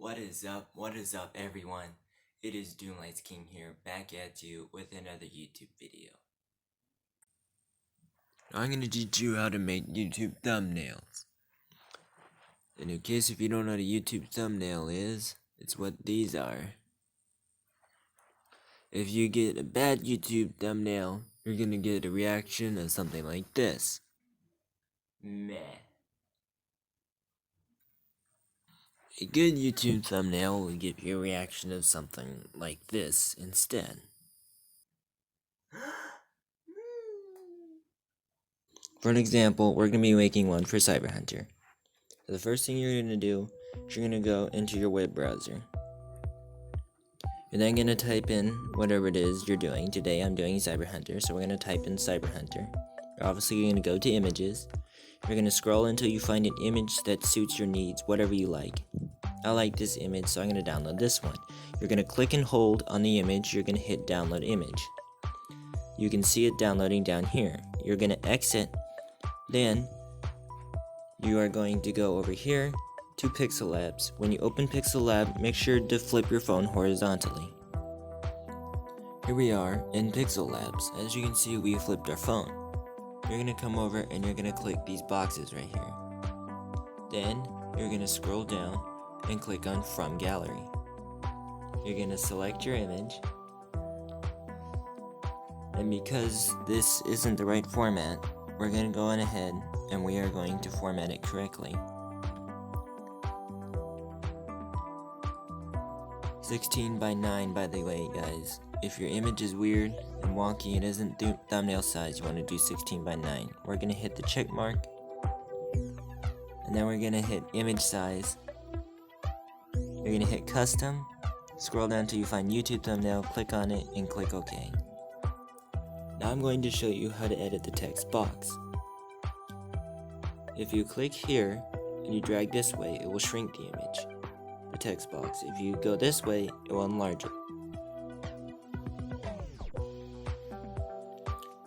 What is up? What is up, everyone? It is Doomlight's King here, back at you with another YouTube video. I'm going to teach you how to make YouTube thumbnails. And in case if you don't know what a YouTube thumbnail is, it's what these are. If you get a bad YouTube thumbnail, you're going to get a reaction of something like this. Meh. A good YouTube thumbnail will give you a reaction of something like this instead. For an example, we're going to be making one for Cyber Hunter. So the first thing you're going to do is you're going to go into your web browser. You're then going to type in whatever it is you're doing. Today I'm doing Cyber Hunter, so we're going to type in Cyber Hunter. You're obviously going to go to images. You're going to scroll until you find an image that suits your needs, whatever you like. I like this image, so I'm going to download this one. You're going to click and hold on the image. You're going to hit download image. You can see it downloading down here. You're going to exit. Then you are going to go over here to Pixellab. When you open Pixellab, make sure to flip your phone horizontally. Here we are in Pixellab. As you can see, we flipped our phone. You're going to come over and you're going to click these boxes right here. Then you're going to scroll down and click on From Gallery. You're going to select your image. And because this isn't the right format, we're going to go on ahead and we are going to format it correctly. 16 by 9, by the way, guys. If your image is weird and wonky and isn't thumbnail size, you want to do 16 by 9. We're going to hit the check mark. And then we're going to hit image size. You're going to hit custom. Scroll down till you find YouTube thumbnail, click on it, and click OK. Now I'm going to show you how to edit the text box. If you click here and you drag this way, it will shrink the image, the text box. If you go this way, it will enlarge it.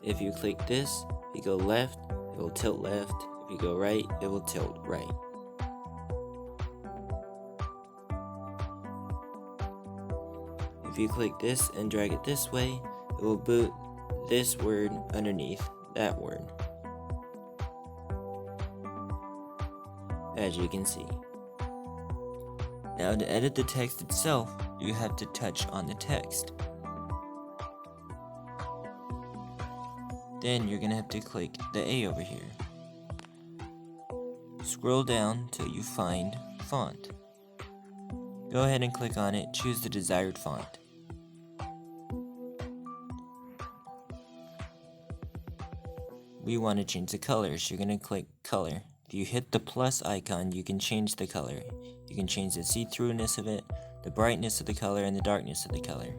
If you click this, if you go left, it will tilt left. If you go right, it will tilt right. If you click this and drag it this way, it will boot this word underneath that word, as you can see. Now to edit the text itself, you have to touch on the text. Then you're going to have to click the A over here. Scroll down till you find font. Go ahead and click on it, choose the desired font. We want to change the color, so you're going to click color. If you hit the plus icon, you can change the color. You can change the see-throughness of it, the brightness of the color, and the darkness of the color.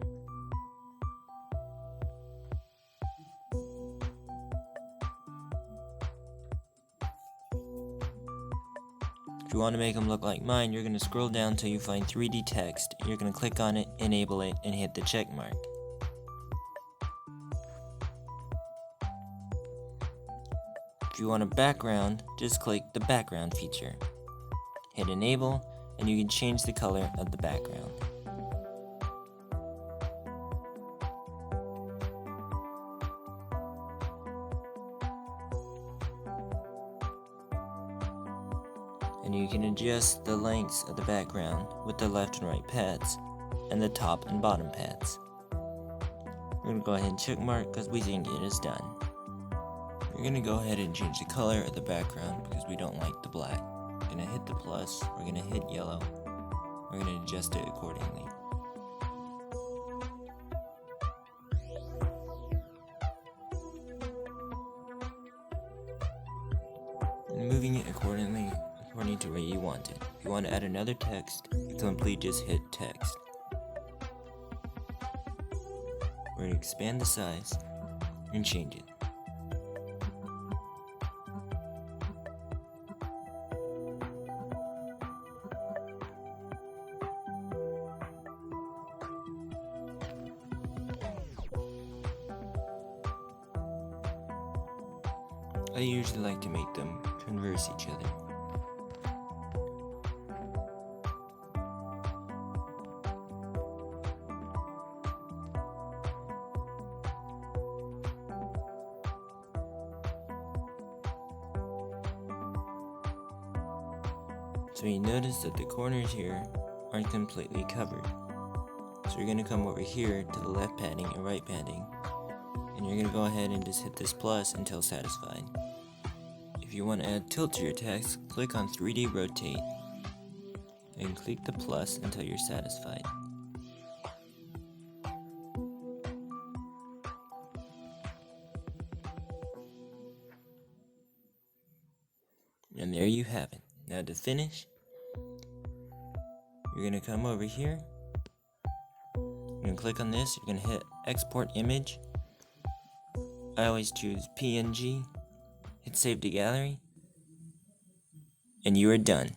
If you want to make them look like mine, you're going to scroll down until you find 3D text. You're going to click on it, enable it, and hit the check mark. If you want a background, just click the background feature. Hit enable, and you can change the color of the background. And you can adjust the lengths of the background with the left and right pads, and the top and bottom pads. We're going to go ahead and check mark because we think it is done. We're going to go ahead and change the color of the background because we don't like the black. We're going to hit the plus, we're going to hit yellow, we're going to adjust it accordingly. And moving it according to where you want it. If you want to add another text, you simply just hit text. We're going to expand the size and change it. I usually like to make them converse each other. So you notice that the corners here aren't completely covered. So you're going to come over here to the left padding and right padding, and you're going to go ahead and just hit this plus until satisfied. If you want to add tilt to your text, click on 3D rotate and click the plus until you're satisfied. And there you have it. Now to finish, you're going to come over here, you're going to click on this, you're going to hit export image. I always choose PNG, hit save to gallery, and you are done.